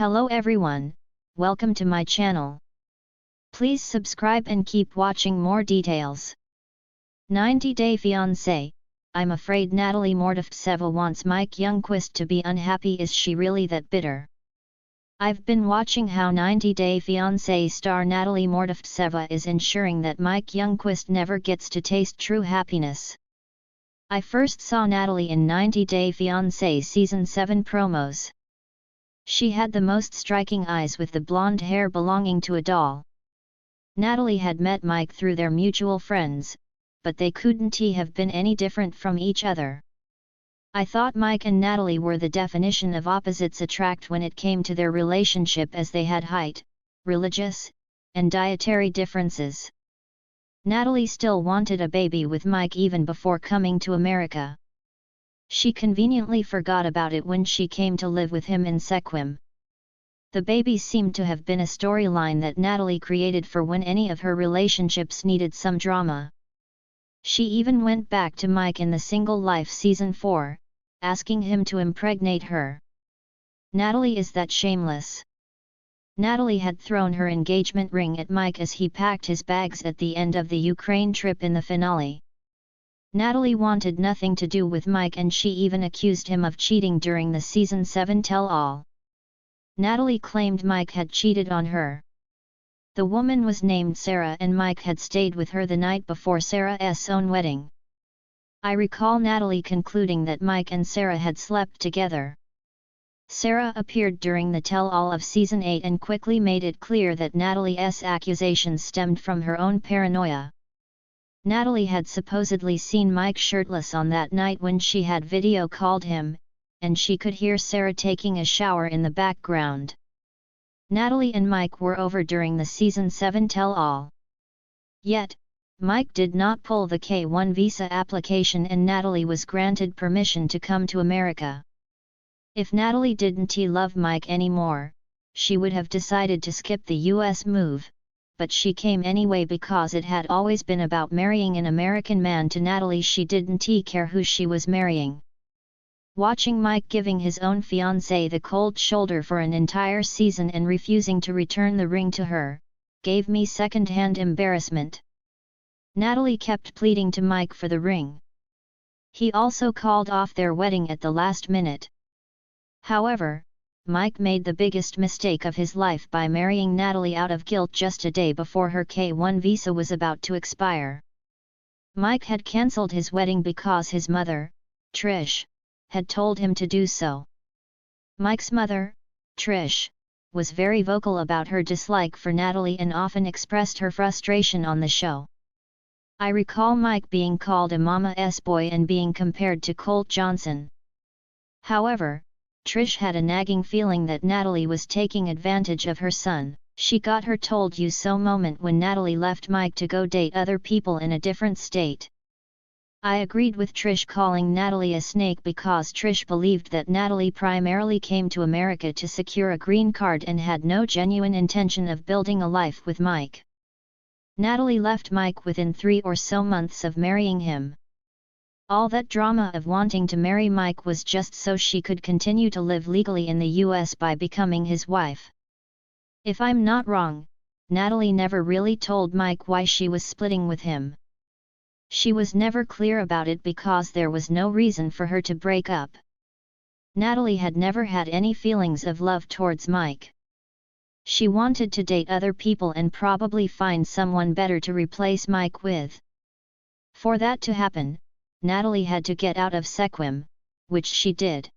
Hello everyone, welcome to my channel. Please subscribe and keep watching more details. 90 Day Fiancé. I'm afraid Natalie Mordovtseva wants Mike Youngquist to be unhappy. Is she really that bitter? I've been watching how 90 Day Fiancé star Natalie Mordovtseva is ensuring that Mike Youngquist never gets to taste true happiness. I first saw Natalie in 90 Day Fiancé Season 7 promos. She had the most striking eyes with the blonde hair belonging to a doll. Natalie had met Mike through their mutual friends, but they couldn't have been any different from each other. I thought Mike and Natalie were the definition of opposites attract when it came to their relationship, as they had height, religious, and dietary differences. Natalie still wanted a baby with Mike even before coming to America. She conveniently forgot about it when she came to live with him in Sequim. The baby seemed to have been a storyline that Natalie created for when any of her relationships needed some drama. She even went back to Mike in the Single Life Season 4, asking him to impregnate her. Natalie is that shameless. Natalie had thrown her engagement ring at Mike as he packed his bags at the end of the Ukraine trip in the finale. Natalie wanted nothing to do with Mike, and she even accused him of cheating during the Season 7 tell-all. Natalie claimed Mike had cheated on her. The woman was named Sarah, and Mike had stayed with her the night before Sarah's own wedding. I recall Natalie concluding that Mike and Sarah had slept together. Sarah appeared during the tell-all of Season 8 and quickly made it clear that Natalie's accusations stemmed from her own paranoia. Natalie had supposedly seen Mike shirtless on that night when she had video called him, and she could hear Sarah taking a shower in the background. Natalie and Mike were over during the Season 7 tell-all. Yet, Mike did not pull the K-1 visa application, and Natalie was granted permission to come to America. If Natalie didn't love Mike anymore, she would have decided to skip the US move, but she came anyway because it had always been about marrying an American man. To Natalie, she didn't care who she was marrying. Watching Mike giving his own fiancé the cold shoulder for an entire season and refusing to return the ring to her, gave me second-hand embarrassment. Natalie kept pleading to Mike for the ring. He also called off their wedding at the last minute. However, Mike made the biggest mistake of his life by marrying Natalie out of guilt just a day before her K-1 visa was about to expire. Mike had cancelled his wedding because his mother, Trish, had told him to do so. Mike's mother, Trish, was very vocal about her dislike for Natalie and often expressed her frustration on the show. I recall Mike being called a mama's boy and being compared to Colt Johnson. However, Trish had a nagging feeling that Natalie was taking advantage of her son. She got her told you so moment when Natalie left Mike to go date other people in a different state. I agreed with Trish calling Natalie a snake because Trish believed that Natalie primarily came to America to secure a green card and had no genuine intention of building a life with Mike. Natalie left Mike within 3 or so months of marrying him. All that drama of wanting to marry Mike was just so she could continue to live legally in the US by becoming his wife. If I'm not wrong, Natalie never really told Mike why she was splitting with him. She was never clear about it because there was no reason for her to break up. Natalie had never had any feelings of love towards Mike. She wanted to date other people and probably find someone better to replace Mike with. For that to happen, Natalie had to get out of Sequim, which she did.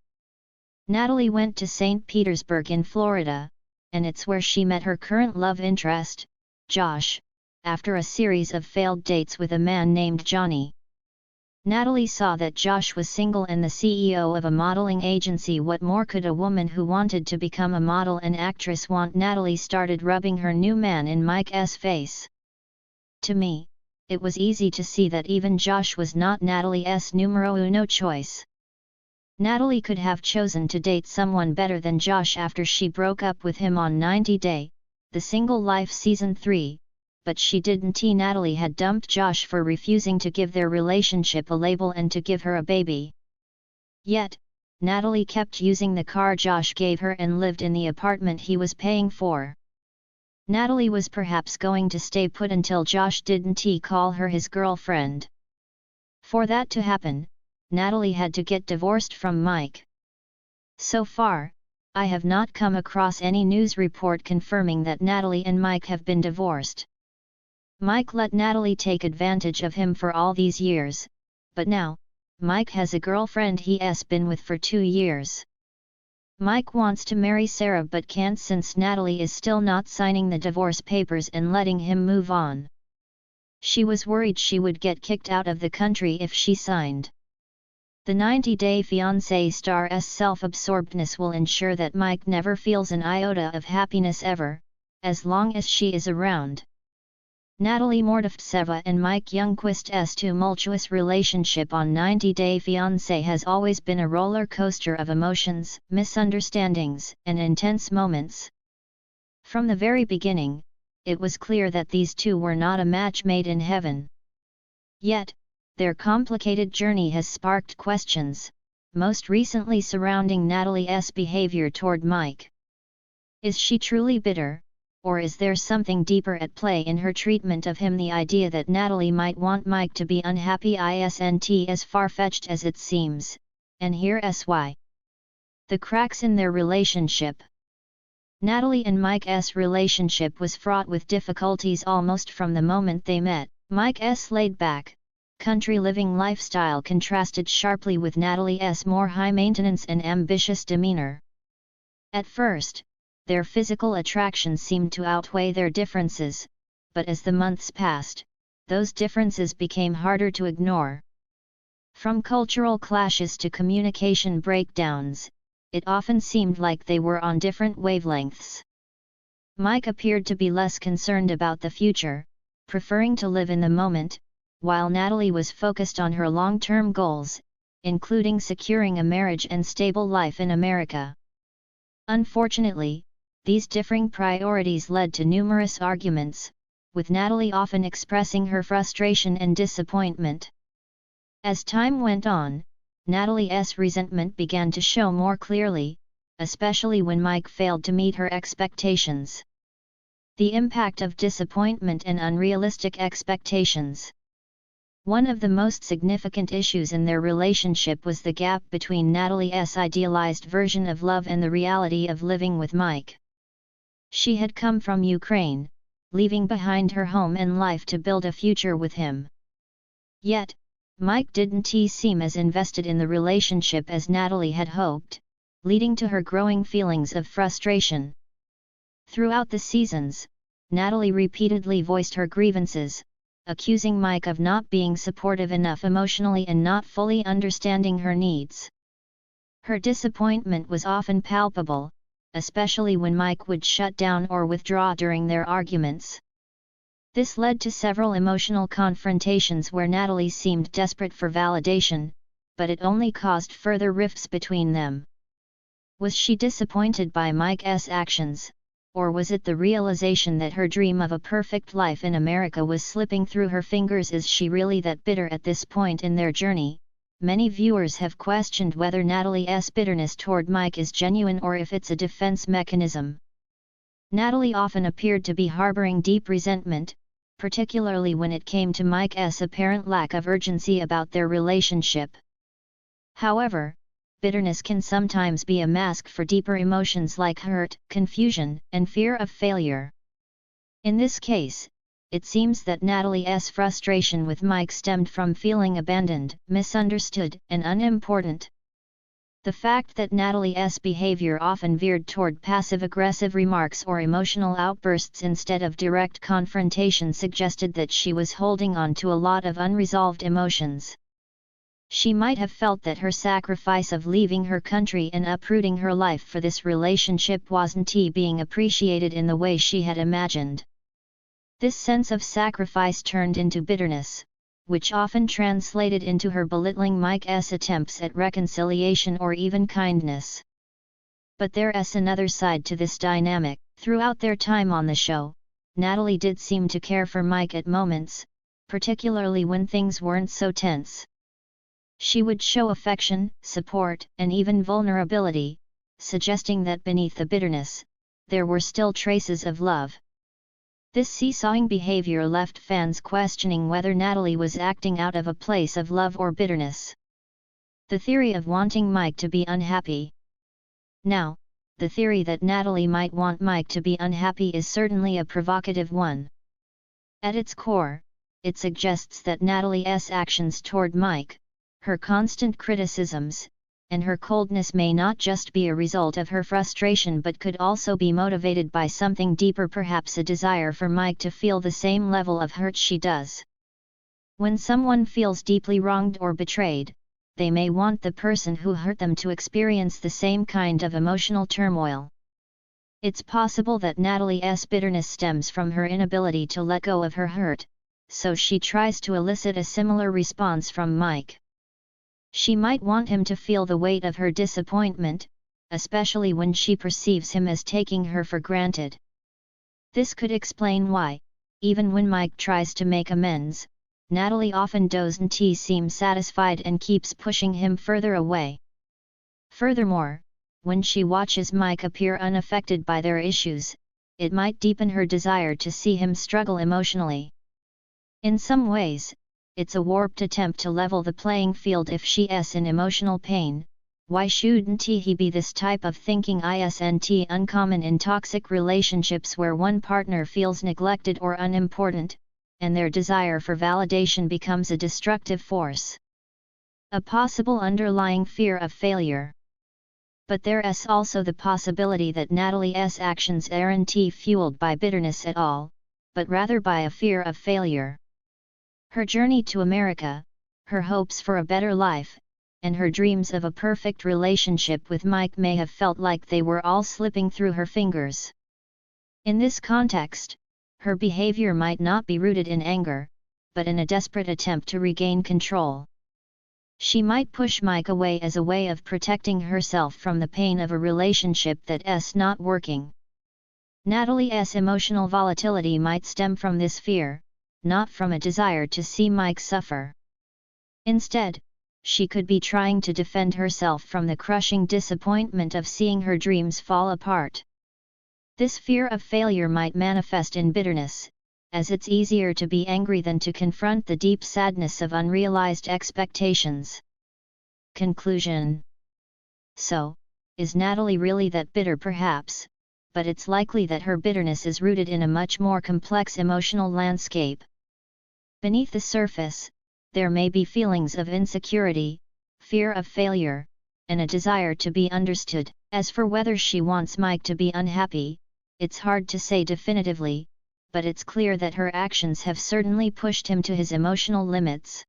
Natalie went to St. Petersburg in Florida, and it's where she met her current love interest, Josh, after a series of failed dates with a man named Johnny. Natalie saw that Josh was single and the CEO of a modeling agency. What more could a woman who wanted to become a model and actress want? Natalie started rubbing her new man in Mike's face. To me, it was easy to see that even Josh was not Natalie's numero uno choice. Natalie could have chosen to date someone better than Josh after she broke up with him on 90 Day, the Single Life Season 3, but she didn't. Natalie had dumped Josh for refusing to give their relationship a label and to give her a baby. Yet, Natalie kept using the car Josh gave her and lived in the apartment he was paying for. Natalie was perhaps going to stay put until Josh didn't call her his girlfriend. For that to happen, Natalie had to get divorced from Mike. So far, I have not come across any news report confirming that Natalie and Mike have been divorced. Mike let Natalie take advantage of him for all these years, but now, Mike has a girlfriend he's been with for 2 years. Mike wants to marry Sarah but can't since Natalie is still not signing the divorce papers and letting him move on. She was worried she would get kicked out of the country if she signed. The 90-Day Fiancé star's self-absorbedness will ensure that Mike never feels an iota of happiness ever, as long as she is around. Natalie Mordovtseva and Mike Youngquist's tumultuous relationship on 90-Day Fiancé has always been a roller coaster of emotions, misunderstandings, and intense moments. From the very beginning, it was clear that these two were not a match made in heaven. Yet, their complicated journey has sparked questions, most recently surrounding Natalie's behavior toward Mike. Is she truly bitter, or is there something deeper at play in her treatment of him? The idea that Natalie might want Mike to be unhappy isn't as far-fetched as it seems, and here's why. The cracks in their relationship. Natalie and Mike's relationship was fraught with difficulties almost from the moment they met. Mike's laid-back, country living lifestyle contrasted sharply with Natalie's more high-maintenance and ambitious demeanor. At first, their physical attraction seemed to outweigh their differences, but as the months passed, those differences became harder to ignore. From cultural clashes to communication breakdowns, it often seemed like they were on different wavelengths. Mike appeared to be less concerned about the future, preferring to live in the moment, while Natalie was focused on her long-term goals, including securing a marriage and stable life in America. Unfortunately, these differing priorities led to numerous arguments, with Natalie often expressing her frustration and disappointment. As time went on, Natalie's resentment began to show more clearly, especially when Mike failed to meet her expectations. The impact of disappointment and unrealistic expectations. One of the most significant issues in their relationship was the gap between Natalie's idealized version of love and the reality of living with Mike. She had come from Ukraine, leaving behind her home and life to build a future with him. Yet, Mike didn't seem as invested in the relationship as Natalie had hoped, leading to her growing feelings of frustration. Throughout the seasons, Natalie repeatedly voiced her grievances, accusing Mike of not being supportive enough emotionally and not fully understanding her needs. Her disappointment was often palpable, especially when Mike would shut down or withdraw during their arguments. This led to several emotional confrontations where Natalie seemed desperate for validation, but it only caused further rifts between them. Was she disappointed by Mike's actions, or was it the realization that her dream of a perfect life in America was slipping through her fingers? Is she really that bitter at this point in their journey? Many viewers have questioned whether Natalie's bitterness toward Mike is genuine or if it's a defense mechanism. Natalie often appeared to be harboring deep resentment, particularly when it came to Mike's apparent lack of urgency about their relationship. However, bitterness can sometimes be a mask for deeper emotions like hurt, confusion, and fear of failure. In this case, it seems that Natalie's frustration with Mike stemmed from feeling abandoned, misunderstood, and unimportant. The fact that Natalie's behavior often veered toward passive-aggressive remarks or emotional outbursts instead of direct confrontation suggested that she was holding on to a lot of unresolved emotions. She might have felt that her sacrifice of leaving her country and uprooting her life for this relationship wasn't being appreciated in the way she had imagined. This sense of sacrifice turned into bitterness, which often translated into her belittling Mike's attempts at reconciliation or even kindness. But there's another side to this dynamic. Throughout their time on the show, Natalie did seem to care for Mike at moments, particularly when things weren't so tense. She would show affection, support, and even vulnerability, suggesting that beneath the bitterness, there were still traces of love. This seesawing behavior left fans questioning whether Natalie was acting out of a place of love or bitterness. The theory of wanting Mike to be unhappy. Now, the theory that Natalie might want Mike to be unhappy is certainly a provocative one. At its core, it suggests that Natalie's actions toward Mike, her constant criticisms, and her coldness may not just be a result of her frustration but could also be motivated by something deeper, perhaps a desire for Mike to feel the same level of hurt she does. When someone feels deeply wronged or betrayed, they may want the person who hurt them to experience the same kind of emotional turmoil. It's possible that Natalie's bitterness stems from her inability to let go of her hurt, so she tries to elicit a similar response from Mike. She might want him to feel the weight of her disappointment, especially when she perceives him as taking her for granted. This could explain why, even when Mike tries to make amends, Natalie often doesn't seem satisfied and keeps pushing him further away. Furthermore, when she watches Mike appear unaffected by their issues, it might deepen her desire to see him struggle emotionally. In some ways, it's a warped attempt to level the playing field. If she's in emotional pain, why shouldn't he be? This type of thinking isn't uncommon in toxic relationships where one partner feels neglected or unimportant, and their desire for validation becomes a destructive force. A possible underlying fear of failure. But there's also the possibility that Natalie's actions aren't fueled by bitterness at all, but rather by a fear of failure. Her journey to America, her hopes for a better life, and her dreams of a perfect relationship with Mike may have felt like they were all slipping through her fingers. In this context, her behavior might not be rooted in anger, but in a desperate attempt to regain control. She might push Mike away as a way of protecting herself from the pain of a relationship that's not working. Natalie's emotional volatility might stem from this fear, not from a desire to see Mike suffer. Instead, she could be trying to defend herself from the crushing disappointment of seeing her dreams fall apart. This fear of failure might manifest in bitterness, as it's easier to be angry than to confront the deep sadness of unrealized expectations. Conclusion. So, is Natalie really that bitter? Perhaps, but it's likely that her bitterness is rooted in a much more complex emotional landscape. Beneath the surface, there may be feelings of insecurity, fear of failure, and a desire to be understood. As for whether she wants Mike to be unhappy, it's hard to say definitively, but it's clear that her actions have certainly pushed him to his emotional limits.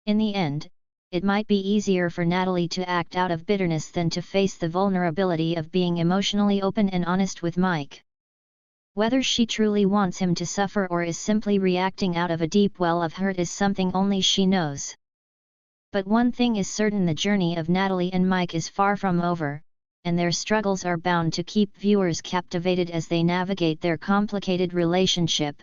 In the end, it might be easier for Natalie to act out of bitterness than to face the vulnerability of being emotionally open and honest with Mike. Whether she truly wants him to suffer or is simply reacting out of a deep well of hurt is something only she knows. But one thing is certain: the journey of Natalie and Mike is far from over, and their struggles are bound to keep viewers captivated as they navigate their complicated relationship.